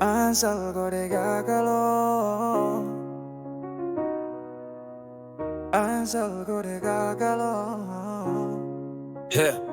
أنسى القريقة كلو أنسى القريقة كلو Yeah.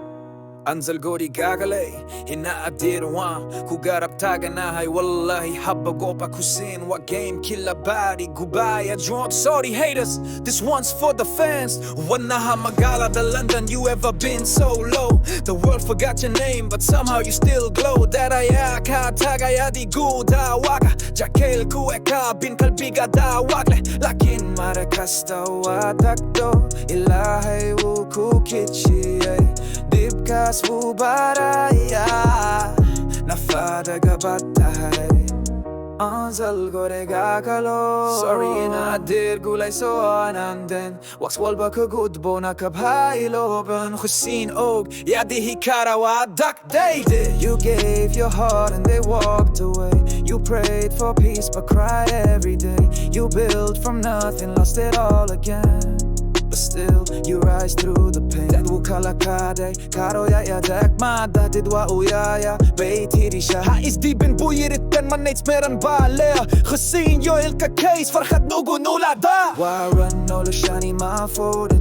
أنزل قوري قاقلي هنا أدير وان كو قارب تاقنا هاي والله حبا قوبا كوسين وقين كلا باري قبايا جواب sorry haters this one's for the fans وانها مقالة the London you ever been so low the world forgot your name but somehow you still glow دارايا كاتاقا يادي قودا واقع جاكيل كويكا بين قلبي قادا واقع لكن ما ركزتا واتكتو إلهي وكوكيتشي Dibkas bubaraya Nafada gabatay Anzal gore gagalo Sorry na dir gulay so ananden Wax walba kagudbo na kabhailoben Khusin og yadi hikara wadak dayde You gave your heart and they walked away You prayed for peace but cried every day You built from nothing, lost it all again But still, you rise through the pain That kala kade Karo ya dek mada Didwa uyaya Beiti risha Hais di ben buyirit ben man neits meran balea Gezien yo ilka case Farhat nugu nula da Waran no lushani ma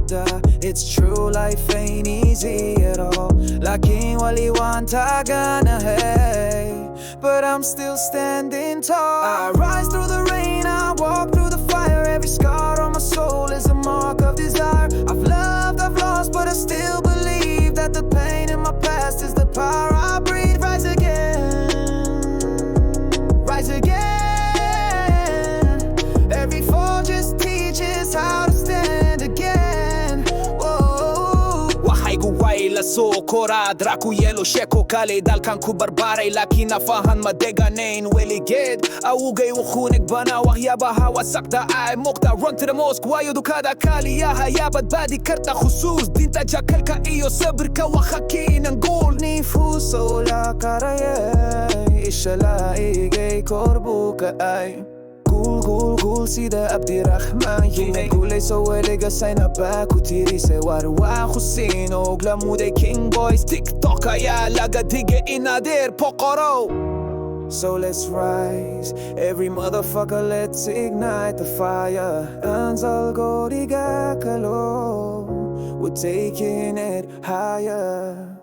da It's true life ain't easy at all Lakin wali wanta gana hey But I'm still standing tall I rise through the rain I walk through the fire Every scar on my soul is a mark of desire I've loved, I've lost, but I still believe That the pain in my past is the power I breathe Rise again, rise again Every fall just teaches how to stand again Guwaila so kora draku yelo sheko kale dal kan ku barbare lakin afahan madega nain weli ged awugay ukhunek bana wahya baha wasaqta ay muqta run to the mosque wayo dukada kali ya haya badi karta khusus dinta jakalka iyo sabrka wa khakin nqul nifuso la karaye ishala igay korbuka ay Gul sida abdi rahman Yine gulay so elega sayna baku tiri se warwa khusin ogla mude king boys tiktoka ya laga dige inader pokoro So let's rise every motherfucker let's ignite the fire Anzal goriga kalo We're taking it higher